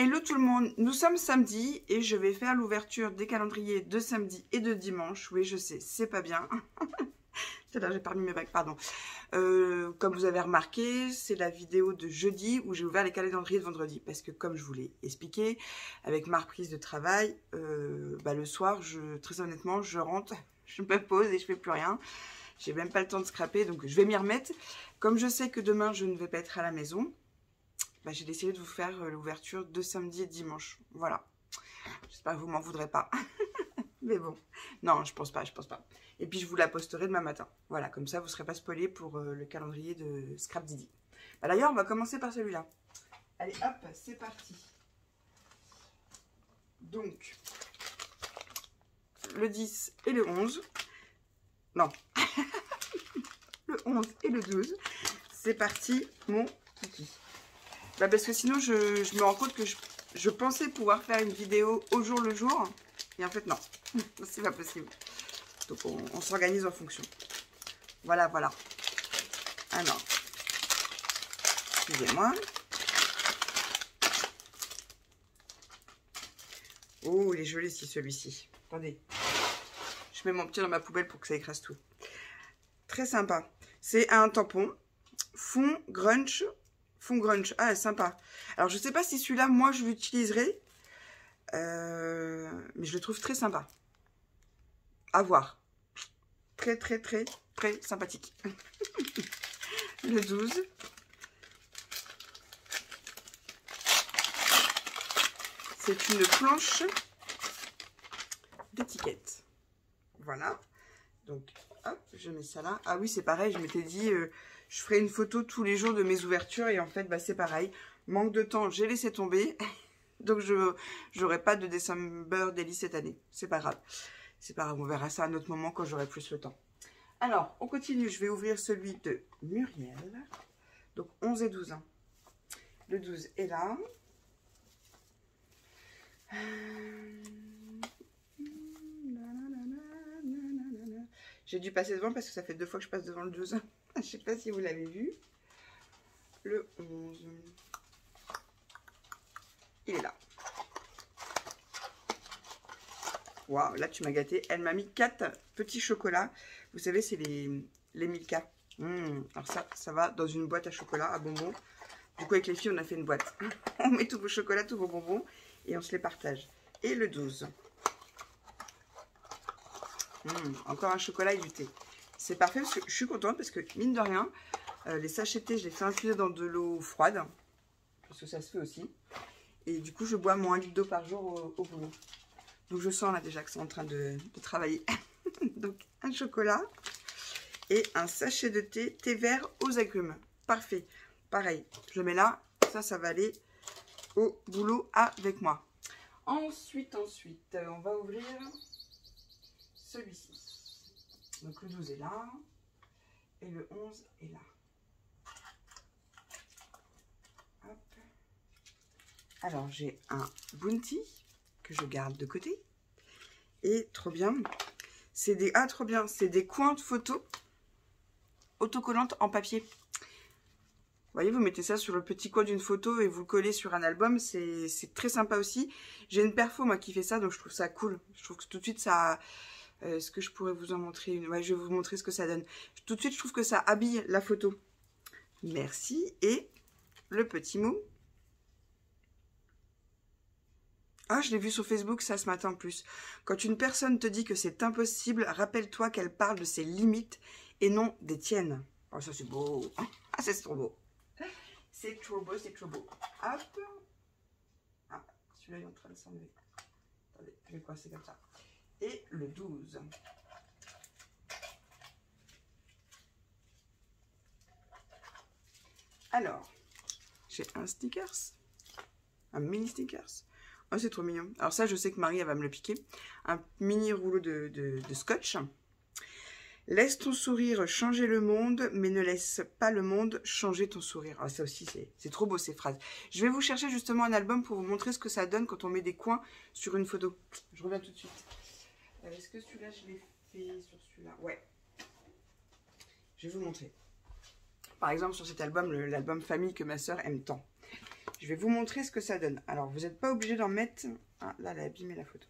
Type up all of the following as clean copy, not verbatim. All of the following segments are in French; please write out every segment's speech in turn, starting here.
Hello tout le monde, nous sommes samedi et je vais faire l'ouverture des calendriers de samedi et de dimanche. Oui, je sais, c'est pas bien. C'est-à-dire, j'ai pas remis mes bagues, pardon. Comme vous avez remarqué, c'est la vidéo de jeudi où j'ai ouvert les calendriers de vendredi. Parce que comme je vous l'ai expliqué, avec ma reprise de travail, le soir, très honnêtement, je rentre, je me pose et je fais plus rien. J'ai même pas le temps de scraper, donc je vais m'y remettre. Comme je sais que demain, je ne vais pas être à la maison, j'ai décidé de vous faire l'ouverture de samedi et dimanche. Voilà. J'espère que vous m'en voudrez pas. Mais bon. Non, je pense pas. Et puis, je vous la posterai demain matin. Voilà, comme ça, vous ne serez pas spoilés pour le calendrier de Scrap Didi. D'ailleurs, on va commencer par celui-là. Allez, hop, c'est parti. Donc, le 10 et le 11. Non. Le 11 et le 12. C'est parti, mon kiki. Parce que sinon, je me rends compte que je pensais pouvoir faire une vidéo au jour le jour. Et en fait, non. C'est pas possible. Donc, on s'organise en fonction. Voilà, voilà. Alors, excusez-moi. Oh, il est joli, celui-ci. Attendez. Je mets mon petit dans ma poubelle pour que ça écrase tout. Très sympa. C'est un tampon. Fond grunge. Fond grunge. Ah, sympa. Alors, je sais pas si celui-là, moi, je l'utiliserai. Mais je le trouve très sympa. À voir. Très, très, très, très sympathique. Le 12. C'est une planche d'étiquette. Voilà. Donc, hop, je mets ça là. Ah oui, c'est pareil. Je m'étais dit, je ferai une photo tous les jours de mes ouvertures. Et en fait, c'est pareil. Manque de temps, j'ai laissé tomber. Donc, je n'aurai pas de December Daily cette année. C'est pas grave. C'est pas grave, on verra ça à un autre moment quand j'aurai plus le temps. Alors, on continue. Je vais ouvrir celui de Muriel. Donc, 11 et 12. Hein. Le 12 est là. J'ai dû passer devant parce que ça fait 2 fois que je passe devant le 12. Je ne sais pas si vous l'avez vu. Le 11. Il est là. Waouh, là tu m'as gâté. Elle m'a mis 4 petits chocolats. Vous savez, c'est les Milka. Alors ça va dans une boîte à chocolat, à bonbons. Du coup, avec les filles, on a fait une boîte. On met tous vos chocolats, tous vos bonbons et on se les partage. Et le 12. Encore un chocolat et du thé. C'est parfait parce que je suis contente parce que, mine de rien, les sachets de thé, je les fais infuser dans de l'eau froide. Parce que ça se fait aussi. Et du coup, je bois mon 1 litre d'eau par jour au boulot. Donc, je sens là déjà que c'est en train de travailler. Donc, un chocolat et un sachet de thé vert aux agrumes. Parfait. Pareil, je le mets là. Ça va aller au boulot avec moi. Ensuite, on va ouvrir celui-ci. Donc, le 12 est là. Et le 11 est là. Hop. Alors, j'ai un Bounty que je garde de côté. Et trop bien. C'est des... Ah, trop bien. C'est des coins de photos autocollantes en papier. Vous voyez, vous mettez ça sur le petit coin d'une photo et vous le collez sur un album. C'est très sympa aussi. J'ai une perfo, moi, qui fait ça, donc je trouve ça cool. Je trouve que tout de suite, ça... Est-ce que je pourrais vous en montrer une? Ouais, je vais vous montrer ce que ça donne. Tout de suite, je trouve que ça habille la photo. Merci. Et le petit mot. Ah, je l'ai vu sur Facebook, ça, ce matin en plus. Quand une personne te dit que c'est impossible, rappelle-toi qu'elle parle de ses limites et non des tiennes. Oh, ça, c'est beau. Ah, c'est trop beau. C'est trop beau, c'est trop beau. Hop. Ah, celui-là, il est en train de s'enlever. Attendez, je vais coincer comme ça. Et le 12. Alors, j'ai un stickers. Un mini stickers. Oh, c'est trop mignon. Alors ça, je sais que Marie, elle va me le piquer. Un mini rouleau de scotch. Laisse ton sourire changer le monde, mais ne laisse pas le monde changer ton sourire. Ah, ça aussi, c'est trop beau, ces phrases. Je vais vous chercher justement un album pour vous montrer ce que ça donne quand on met des coins sur une photo. Je reviens tout de suite. Est-ce que celui-là, je l'ai fait sur celui-là? Ouais. Je vais vous montrer. Par exemple, sur cet album, l'album Famille que ma soeur aime tant. Je vais vous montrer ce que ça donne. Alors, vous n'êtes pas obligé d'en mettre... Ah, là, elle a abîmé la photo.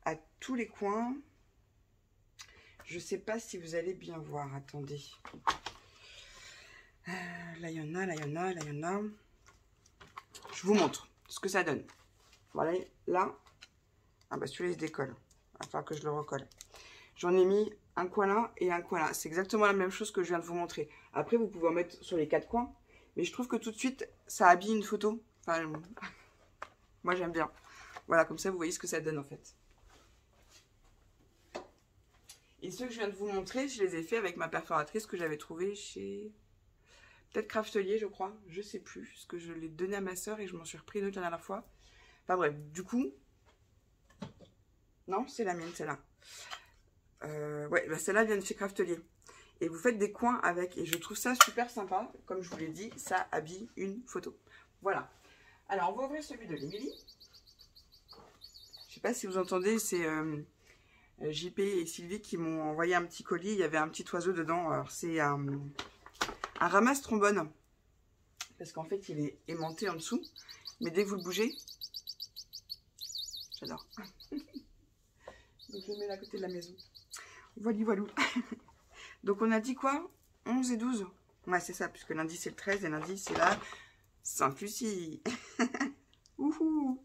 À tous les coins. Je ne sais pas si vous allez bien voir. Attendez. Là, il y en a, là, il y en a, là, il y en a. Je vous montre ce que ça donne. Voilà, là. Ah bah celui-là, il se décolle. Il va falloir que je le recolle. J'en ai mis un coin là et un coin là. C'est exactement la même chose que je viens de vous montrer. Après, vous pouvez en mettre sur les 4 coins. Mais je trouve que tout de suite, ça habille une photo. Enfin, moi, j'aime bien. Voilà, comme ça, vous voyez ce que ça donne en fait. Et ceux que je viens de vous montrer, je les ai fait avec ma perforatrice que j'avais trouvée chez... peut-être Craftelier, je crois. Je sais plus. Parce que je l'ai donné à ma soeur et je m'en suis repris une autre la dernière fois. Enfin bref, du coup... Non, c'est la mienne, celle-là. Ouais, bah celle-là vient de chez Craftelier. Et vous faites des coins avec. Et je trouve ça super sympa. Comme je vous l'ai dit, ça habille une photo. Voilà. Alors, on va ouvrir celui de l'Émilie. Je sais pas si vous entendez, c'est JP et Sylvie qui m'ont envoyé un petit colis. Il y avait un petit oiseau dedans. Alors, c'est un ramasse-trombone. Parce qu'en fait, il est aimanté en dessous. Mais dès que vous le bougez... J'adore. Donc, je le mets à côté de la maison. Voilà, voilà. Donc, on a dit quoi? 11 et 12. Ouais, c'est ça, puisque lundi, c'est le 13 et lundi, c'est la Sainte-Lucie. Ouhou.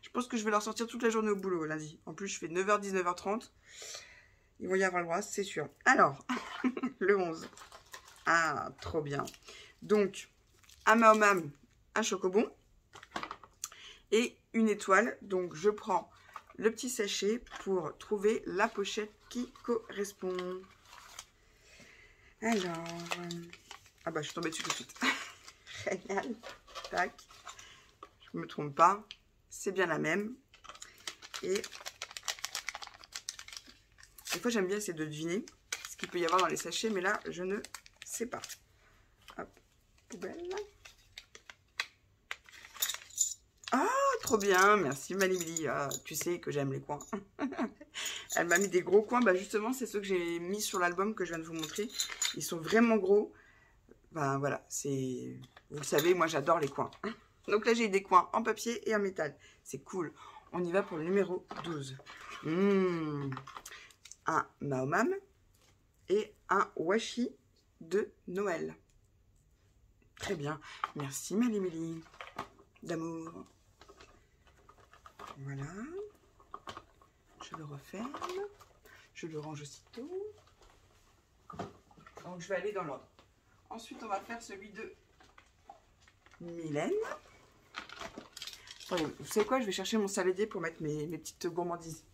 Je pense que je vais leur sortir toute la journée au boulot lundi. En plus, je fais 9h, 19h30. Ils vont y avoir le droit, c'est sûr. Alors, le 11. Ah, trop bien. Donc, un Mahomam, un chocobon et une étoile. Donc, je prends le petit sachet pour trouver la pochette qui correspond. Alors, ah bah je suis tombée dessus tout de suite. Génial. Tac. Je ne me trompe pas. C'est bien la même. Et des fois j'aime bien essayer de deviner ce qu'il peut y avoir dans les sachets, mais là je ne sais pas. Hop, poubelle. Ah, trop bien, merci Malibli. Ah, tu sais que j'aime les coins. Elle m'a mis des gros coins. Bah justement, c'est ceux que j'ai mis sur l'album que je viens de vous montrer. Ils sont vraiment gros. Ben voilà, c'est... Vous le savez, moi j'adore les coins. Donc là, j'ai des coins en papier et en métal. C'est cool. On y va pour le numéro 12. Un Mahomam et un washi de Noël. Très bien. Merci Malémélie. D'amour. Voilà. Je le referme. Je le range aussitôt. Donc, je vais aller dans l'ordre. Ensuite, on va faire celui de Mylène. Attendez, vous savez quoi? Je vais chercher mon saladier pour mettre mes petites gourmandises.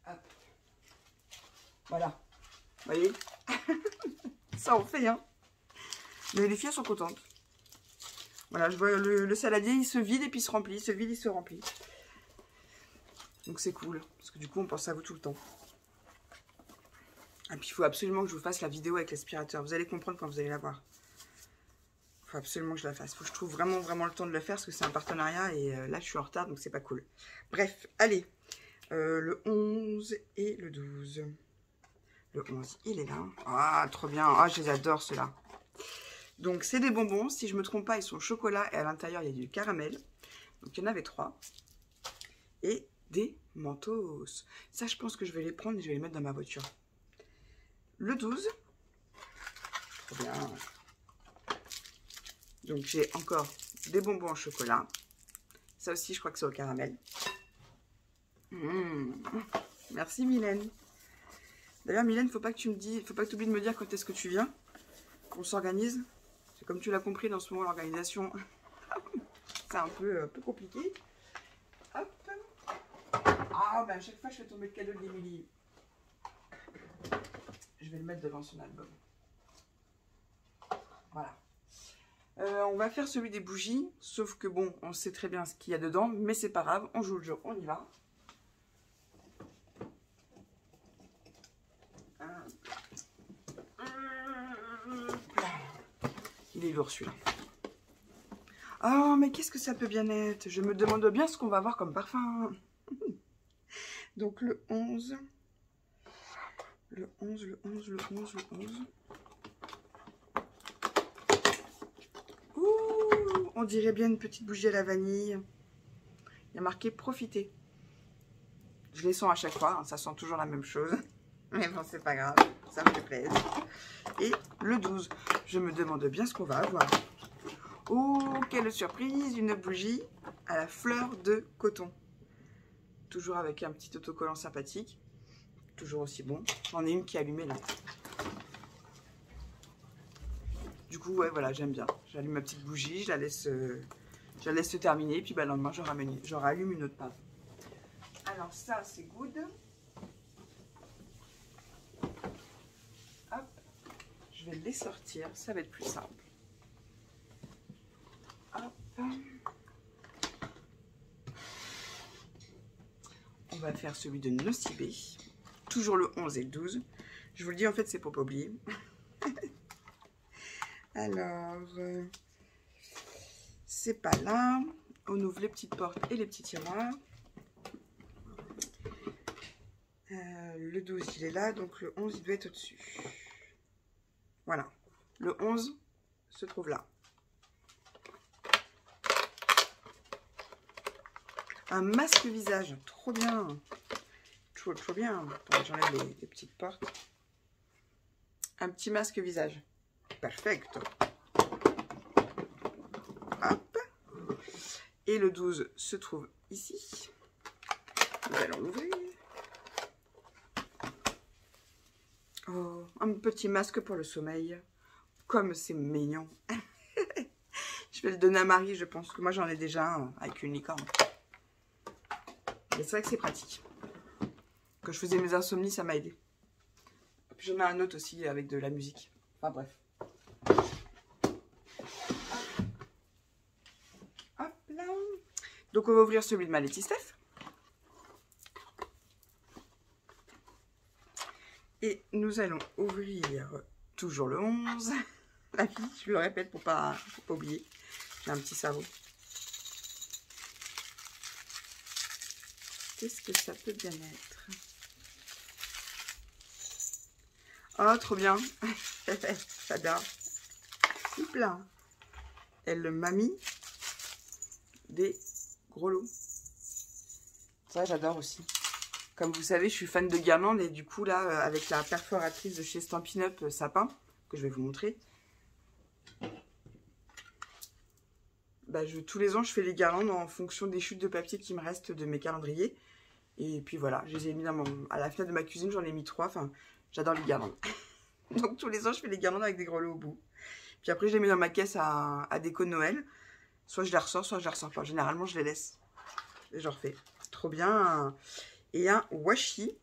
Hop. Voilà. Vous voyez? Ça en fait, hein. Mais les filles sont contentes. Voilà, je vois le saladier, il se vide et puis il se remplit. Il se vide, il se remplit. Donc c'est cool. Parce que du coup, on pense à vous tout le temps. Et puis, il faut absolument que je vous fasse la vidéo avec l'aspirateur. Vous allez comprendre quand vous allez la voir. Il faut absolument que je la fasse. Il faut que je trouve vraiment le temps de le faire parce que c'est un partenariat et là, je suis en retard, donc c'est pas cool. Bref, allez. Le 11 et le 12. Le 11, il est là. Ah, trop bien. Ah, je les adore, ceux-là. Donc, c'est des bonbons. Si je ne me trompe pas, ils sont au chocolat et à l'intérieur, il y a du caramel. Donc, il y en avait 3. Et des Mentos. Ça, je pense que je vais les prendre et je vais les mettre dans ma voiture. Le 12. Trop bien. Donc, j'ai encore des bonbons en chocolat. Ça aussi, je crois que c'est au caramel. Merci, Mylène. D'ailleurs, Mylène, faut pas que tu oublies de me dire quand est-ce que tu viens. Qu'on s'organise. C'est comme tu l'as compris, dans ce moment, l'organisation, c'est un peu compliqué. Hop. Ah, ben à chaque fois, je fais tomber le cadeau d'Émilie. Je vais le mettre devant son album. Voilà. On va faire celui des bougies, sauf que bon, on sait très bien ce qu'il y a dedans, mais c'est pas grave, on joue le jeu, on y va. Il est lourd celui-là. Oh, mais qu'est-ce que ça peut bien être? Je me demande bien ce qu'on va avoir comme parfum. Donc le 11. Le 11, le 11, le 11, le 11. On dirait bien une petite bougie à la vanille. Il y a marqué profiter. Je les sens à chaque fois, hein, ça sent toujours la même chose. Mais bon, c'est pas grave, ça me fait plaisir. Et le 12, je me demande bien ce qu'on va avoir. Oh, quelle surprise, une bougie à la fleur de coton. Toujours avec un petit autocollant sympathique. Toujours aussi bon. J'en ai une qui est allumée là. Du coup, ouais, voilà, j'aime bien. J'allume ma petite bougie, je la laisse se terminer. Et puis, bah, le lendemain, je rallume une autre pâte. Alors, ça, c'est good. Hop. Je vais les sortir. Ça va être plus simple. Hop. On va faire celui de Nocibé. Toujours le 11 et le 12. Je vous le dis, en fait, c'est pour pas oublier. Alors, c'est pas là. On ouvre les petites portes et les petits tiroirs. Le 12, il est là. Donc, le 11, il doit être au-dessus. Voilà. Le 11 se trouve là. Un masque visage. Trop bien. Trop bien. J'enlève les petites portes. Un petit masque visage. Perfect. Hop. Et le 12 se trouve ici. Nous allons l'ouvrir. Oh, un petit masque pour le sommeil. Comme c'est mignon. Je vais le donner à Marie, je pense que moi j'en ai déjà un avec une licorne. Mais c'est vrai que c'est pratique. Quand je faisais mes insomnies, ça m'a aidé. Puis j'en ai un autre aussi avec de la musique. Enfin bref. Hop là. Donc on va ouvrir celui de ma Letty Steph. Et nous allons ouvrir toujours le 11. La vie, je le répète pour pas oublier. J'ai un petit cerveau. Qu'est-ce que ça peut bien être? Oh, trop bien. J'adore. Hop là. Elle m'a mis des gros lots. Ça, j'adore aussi. Comme vous savez, je suis fan de guirlandes. Et du coup, là, avec la perforatrice de chez Stampin' Up sapin, que je vais vous montrer. Bah, tous les ans, je fais les guirlandes en fonction des chutes de papier qui me restent de mes calendriers. Et puis voilà, je les ai mis à la fenêtre de ma cuisine, j'en ai mis 3. Enfin, j'adore les guirlandes. Donc tous les ans, je fais les guirlandes avec des grelots au bout. Puis après, je les mets dans ma caisse à déco de Noël. Soit je les ressors, soit je les ressors pas. Généralement, je les laisse. Et je refais. Trop bien. Et un washi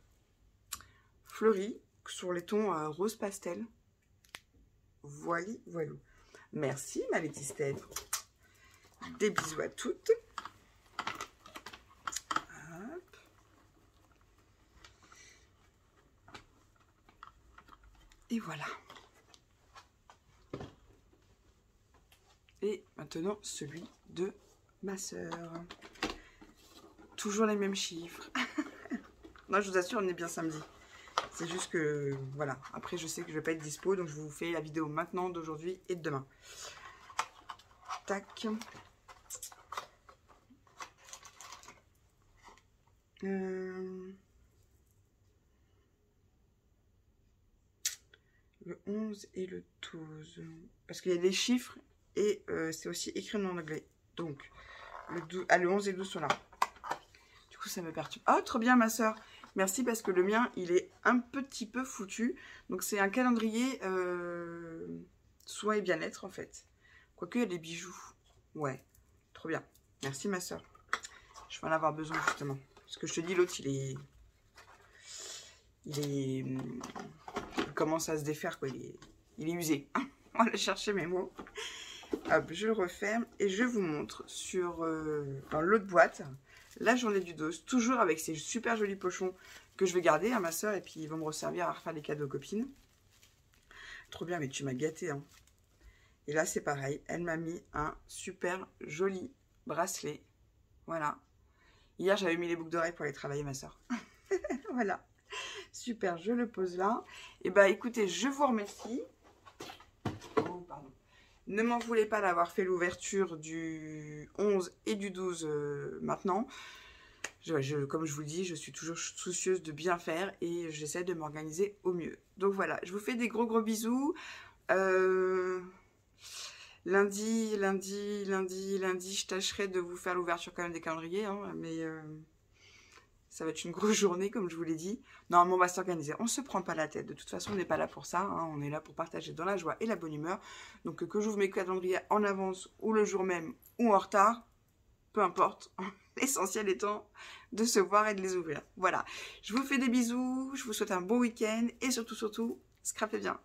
fleuri sur les tons rose pastel. Voilà. Merci, ma Letty Steph. Des bisous à toutes. Hop. Et voilà. Et maintenant, celui de ma sœur. Toujours les mêmes chiffres. Non, je vous assure, on est bien samedi. C'est juste que, voilà. Après, je sais que je ne vais pas être dispo, donc je vous fais la vidéo maintenant, d'aujourd'hui et de demain. Tac. Le 11 et le 12. Parce qu'il y a des chiffres et c'est aussi écrit en anglais. Donc, le 11 et le 12 sont là. Du coup, ça me perturbe. Oh, trop bien, ma soeur. Merci, parce que le mien, il est un petit peu foutu. Donc, c'est un calendrier soins et bien-être, en fait. Quoique, il y a des bijoux. Ouais, trop bien. Merci, ma soeur. Je vais en avoir besoin, justement. Parce que je te dis, l'autre, il commence à se défaire, quoi. Il est usé. On va aller chercher mes mots. Hop, je le referme et je vous montre dans l'autre boîte la journée du dos, toujours avec ces super jolis pochons que je vais garder à ma soeur, et puis ils vont me resservir à refaire des cadeaux aux copines. Trop bien, mais tu m'as gâté, hein. Et là, c'est pareil, elle m'a mis un super joli bracelet. Voilà. Hier, j'avais mis les boucles d'oreilles pour aller travailler, ma soeur. Voilà. Super, je le pose là. Et bah, écoutez, je vous remercie. Oh, pardon. Ne m'en voulez pas d'avoir fait l'ouverture du 11 et du 12 maintenant. Comme je vous le dis, je suis toujours soucieuse de bien faire et j'essaie de m'organiser au mieux. Donc voilà, je vous fais des gros bisous. Lundi, je tâcherai de vous faire l'ouverture quand même des calendriers, hein, mais ça va être une grosse journée, comme je vous l'ai dit. Normalement, on va s'organiser. On ne se prend pas la tête. De toute façon, on n'est pas là pour ça. Hein. On est là pour partager dans la joie et la bonne humeur. Donc, que j'ouvre mes calendriers en avance ou le jour même ou en retard, peu importe. L'essentiel étant de se voir et de les ouvrir. Voilà. Je vous fais des bisous. Je vous souhaite un bon week-end. Et surtout, scrapez bien.